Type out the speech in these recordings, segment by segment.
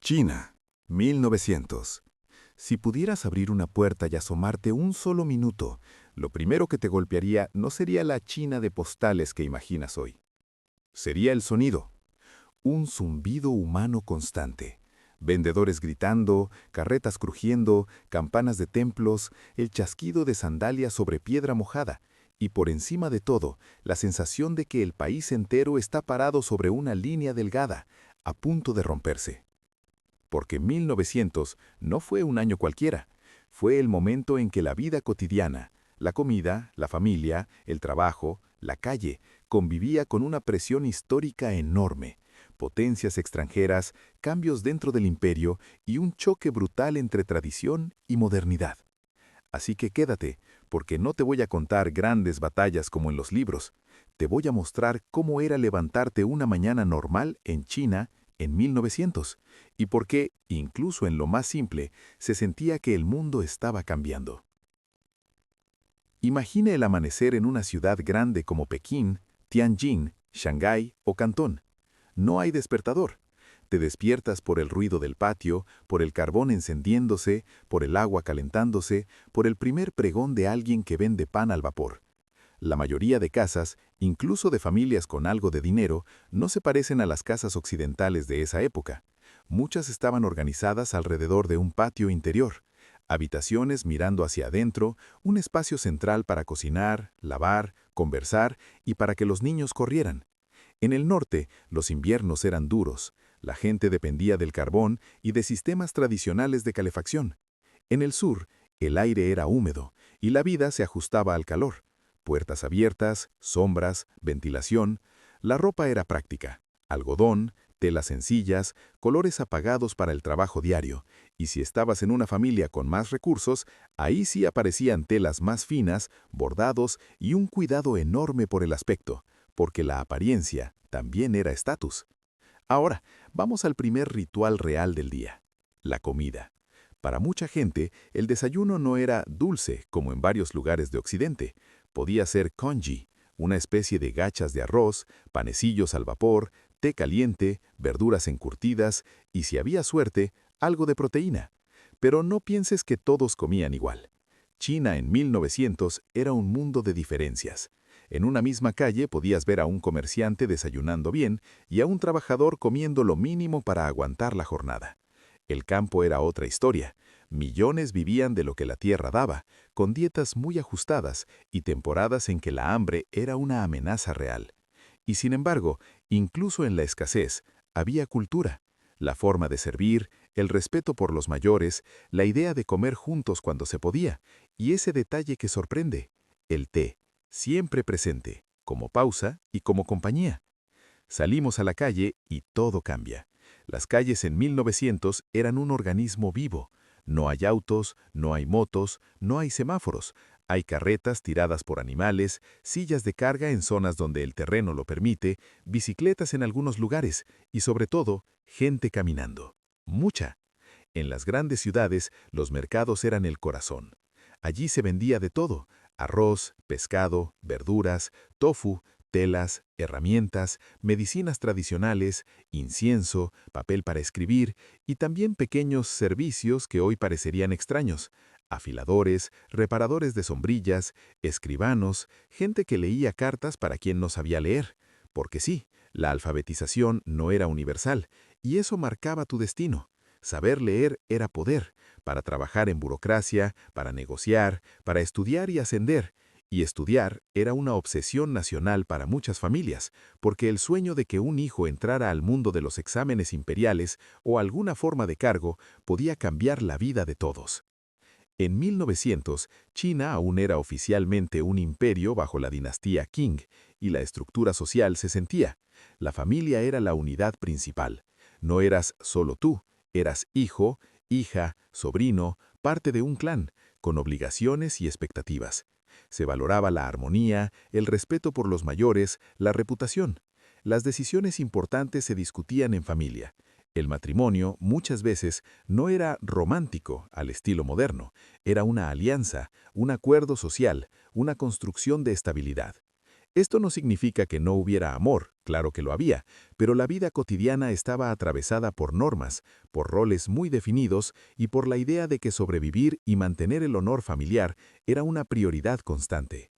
China, 1900. Si pudieras abrir una puerta y asomarte un solo minuto, lo primero que te golpearía no sería la China de postales que imaginas hoy. Sería el sonido, un zumbido humano constante. Vendedores gritando, carretas crujiendo, campanas de templos, el chasquido de sandalias sobre piedra mojada, y por encima de todo, la sensación de que el país entero está parado sobre una línea delgada, a punto de romperse. Porque 1900 no fue un año cualquiera, fue el momento en que la vida cotidiana, la comida, la familia, el trabajo, la calle, convivía con una presión histórica enorme, potencias extranjeras, cambios dentro del imperio y un choque brutal entre tradición y modernidad. Así que quédate, porque no te voy a contar grandes batallas como en los libros. Te voy a mostrar cómo era levantarte una mañana normal en China en 1900 y por qué, incluso en lo más simple, se sentía que el mundo estaba cambiando. Imagine el amanecer en una ciudad grande como Pekín, Tianjin, Shanghái o Cantón. No hay despertador. Te despiertas por el ruido del patio, por el carbón encendiéndose, por el agua calentándose, por el primer pregón de alguien que vende pan al vapor. La mayoría de casas, incluso de familias con algo de dinero, no se parecen a las casas occidentales de esa época. Muchas estaban organizadas alrededor de un patio interior, habitaciones mirando hacia adentro, un espacio central para cocinar, lavar, conversar y para que los niños corrieran. En el norte, los inviernos eran duros, la gente dependía del carbón y de sistemas tradicionales de calefacción. En el sur, el aire era húmedo y la vida se ajustaba al calor. Puertas abiertas, sombras, ventilación. La ropa era práctica, algodón, telas sencillas, colores apagados para el trabajo diario, y si estabas en una familia con más recursos, ahí sí aparecían telas más finas, bordados y un cuidado enorme por el aspecto, porque la apariencia también era estatus. Ahora, vamos al primer ritual real del día, la comida. Para mucha gente, el desayuno no era dulce como en varios lugares de Occidente. Podía ser congee, una especie de gachas de arroz, panecillos al vapor, té caliente, verduras encurtidas y, si había suerte, algo de proteína. Pero no pienses que todos comían igual. China en 1900 era un mundo de diferencias. En una misma calle podías ver a un comerciante desayunando bien y a un trabajador comiendo lo mínimo para aguantar la jornada. El campo era otra historia. Millones vivían de lo que la tierra daba, con dietas muy ajustadas y temporadas en que la hambre era una amenaza real. Y sin embargo, incluso en la escasez, había cultura. La forma de servir, el respeto por los mayores, la idea de comer juntos cuando se podía, y ese detalle que sorprende, el té, siempre presente, como pausa y como compañía. Salimos a la calle y todo cambia. Las calles en 1900 eran un organismo vivo. No hay autos, no hay motos, no hay semáforos. Hay carretas tiradas por animales, sillas de carga en zonas donde el terreno lo permite, bicicletas en algunos lugares y, sobre todo, gente caminando. Mucha. En las grandes ciudades, los mercados eran el corazón. Allí se vendía de todo: arroz, pescado, verduras, tofu, telas, herramientas, medicinas tradicionales, incienso, papel para escribir y también pequeños servicios que hoy parecerían extraños: afiladores, reparadores de sombrillas, escribanos, gente que leía cartas para quien no sabía leer. Porque sí, la alfabetización no era universal, y eso marcaba tu destino. Saber leer era poder, para trabajar en burocracia, para negociar, para estudiar y ascender. Y estudiar era una obsesión nacional para muchas familias, porque el sueño de que un hijo entrara al mundo de los exámenes imperiales o alguna forma de cargo podía cambiar la vida de todos. En 1900, China aún era oficialmente un imperio bajo la dinastía Qing, y la estructura social se sentía. La familia era la unidad principal. No eras solo tú, eras hijo, hija, sobrino, parte de un clan, con obligaciones y expectativas. Se valoraba la armonía, el respeto por los mayores, la reputación. Las decisiones importantes se discutían en familia. El matrimonio, muchas veces, no era romántico al estilo moderno, era una alianza, un acuerdo social, una construcción de estabilidad. Esto no significa que no hubiera amor, claro que lo había, pero la vida cotidiana estaba atravesada por normas, por roles muy definidos y por la idea de que sobrevivir y mantener el honor familiar era una prioridad constante.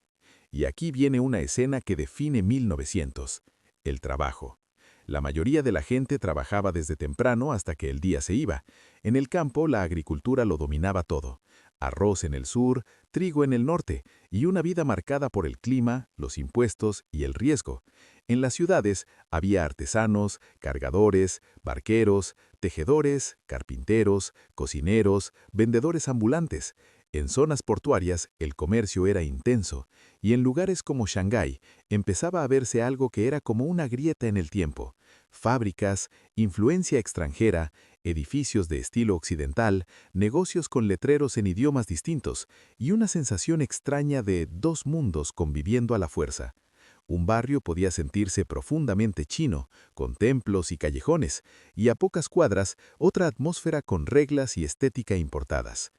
Y aquí viene una escena que define 1900, el trabajo. La mayoría de la gente trabajaba desde temprano hasta que el día se iba. En el campo la agricultura lo dominaba todo. Arroz en el sur, trigo en el norte, y una vida marcada por el clima, los impuestos y el riesgo. En las ciudades había artesanos, cargadores, barqueros, tejedores, carpinteros, cocineros, vendedores ambulantes. En zonas portuarias el comercio era intenso, y en lugares como Shanghái empezaba a verse algo que era como una grieta en el tiempo. Fábricas, influencia extranjera, edificios de estilo occidental, negocios con letreros en idiomas distintos, y una sensación extraña de dos mundos conviviendo a la fuerza. Un barrio podía sentirse profundamente chino, con templos y callejones, y a pocas cuadras otra atmósfera con reglas y estética importadas.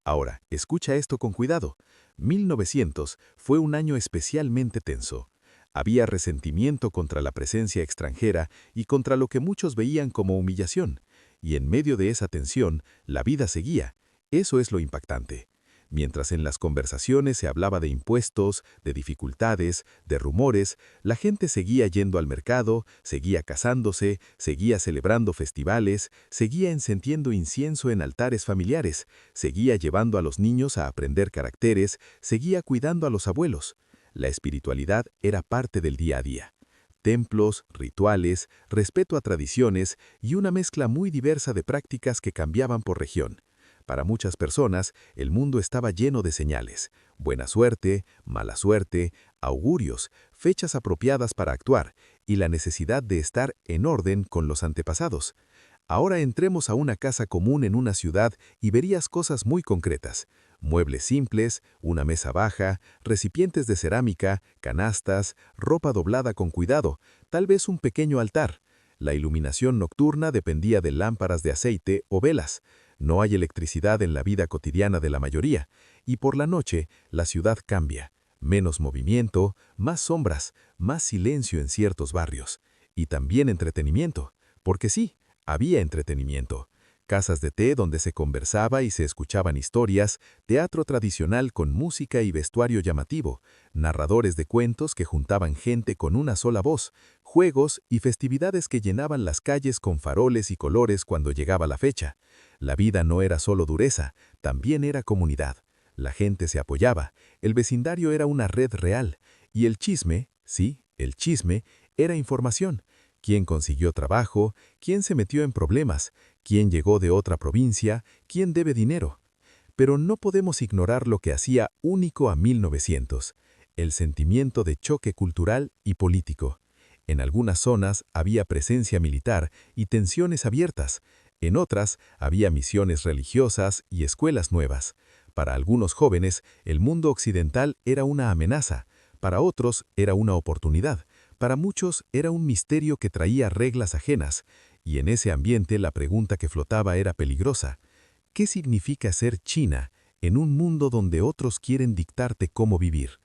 Ahora, escucha esto con cuidado. 1900 fue un año especialmente tenso. Había resentimiento contra la presencia extranjera y contra lo que muchos veían como humillación. Y en medio de esa tensión, la vida seguía. Eso es lo impactante. Mientras en las conversaciones se hablaba de impuestos, de dificultades, de rumores, la gente seguía yendo al mercado, seguía casándose, seguía celebrando festivales, seguía encendiendo incienso en altares familiares, seguía llevando a los niños a aprender caracteres, seguía cuidando a los abuelos. La espiritualidad era parte del día a día. Templos, rituales, respeto a tradiciones y una mezcla muy diversa de prácticas que cambiaban por región. Para muchas personas, el mundo estaba lleno de señales: buena suerte, mala suerte, augurios, fechas apropiadas para actuar y la necesidad de estar en orden con los antepasados. Ahora entremos a una casa común en una ciudad y verías cosas muy concretas: muebles simples, una mesa baja, recipientes de cerámica, canastas, ropa doblada con cuidado, tal vez un pequeño altar. La iluminación nocturna dependía de lámparas de aceite o velas. No hay electricidad en la vida cotidiana de la mayoría, y por la noche la ciudad cambia. Menos movimiento, más sombras, más silencio en ciertos barrios. Y también entretenimiento, porque sí, había entretenimiento. Casas de té donde se conversaba y se escuchaban historias, teatro tradicional con música y vestuario llamativo, narradores de cuentos que juntaban gente con una sola voz, juegos y festividades que llenaban las calles con faroles y colores cuando llegaba la fecha. La vida no era solo dureza, también era comunidad. La gente se apoyaba, el vecindario era una red real, y el chisme, sí, el chisme, era información. ¿Quién consiguió trabajo? ¿Quién se metió en problemas? ¿Quién llegó de otra provincia? ¿Quién debe dinero? Pero no podemos ignorar lo que hacía único a 1900, el sentimiento de choque cultural y político. En algunas zonas había presencia militar y tensiones abiertas. En otras había misiones religiosas y escuelas nuevas. Para algunos jóvenes, el mundo occidental era una amenaza. Para otros, era una oportunidad. Para muchos, era un misterio que traía reglas ajenas. Y en ese ambiente la pregunta que flotaba era peligrosa. ¿Qué significa ser China en un mundo donde otros quieren dictarte cómo vivir?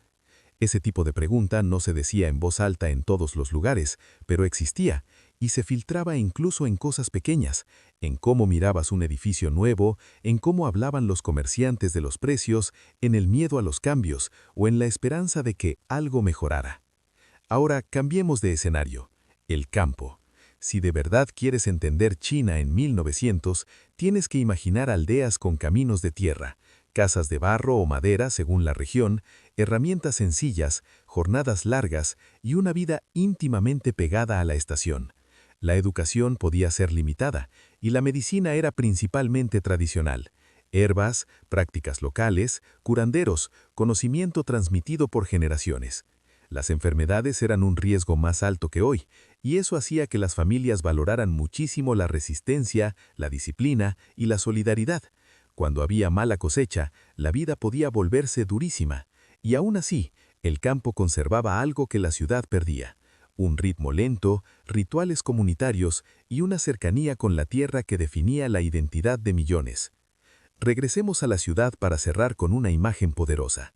Ese tipo de pregunta no se decía en voz alta en todos los lugares, pero existía, y se filtraba incluso en cosas pequeñas, en cómo mirabas un edificio nuevo, en cómo hablaban los comerciantes de los precios, en el miedo a los cambios o en la esperanza de que algo mejorara. Ahora cambiemos de escenario. El campo. Si de verdad quieres entender China en 1900, tienes que imaginar aldeas con caminos de tierra, casas de barro o madera según la región, herramientas sencillas, jornadas largas y una vida íntimamente pegada a la estación. La educación podía ser limitada y la medicina era principalmente tradicional. Herbas, prácticas locales, curanderos, conocimiento transmitido por generaciones. Las enfermedades eran un riesgo más alto que hoy, y eso hacía que las familias valoraran muchísimo la resistencia, la disciplina y la solidaridad. Cuando había mala cosecha, la vida podía volverse durísima, y aún así, el campo conservaba algo que la ciudad perdía: un ritmo lento, rituales comunitarios y una cercanía con la tierra que definía la identidad de millones. Regresemos a la ciudad para cerrar con una imagen poderosa.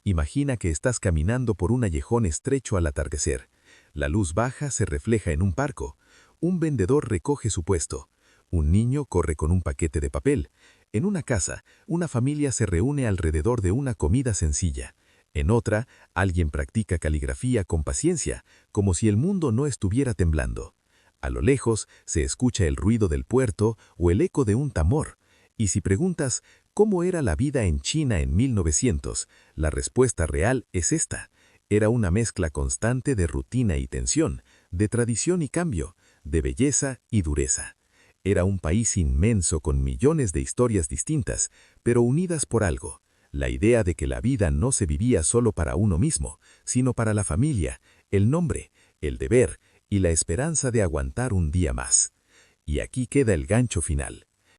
Imagina que estás caminando por un callejón estrecho al atardecer. La luz baja se refleja en un parco. Un vendedor recoge su puesto. Un niño corre con un paquete de papel. En una casa, una familia se reúne alrededor de una comida sencilla. En otra, alguien practica caligrafía con paciencia, como si el mundo no estuviera temblando. A lo lejos se escucha el ruido del puerto o el eco de un tambor. Y si preguntas cómo era la vida en China en 1900, la respuesta real es esta. Era una mezcla constante de rutina y tensión, de tradición y cambio, de belleza y dureza. Era un país inmenso con millones de historias distintas, pero unidas por algo. La idea de que la vida no se vivía solo para uno mismo, sino para la familia, el nombre, el deber y la esperanza de aguantar un día más. Y aquí queda el gancho final.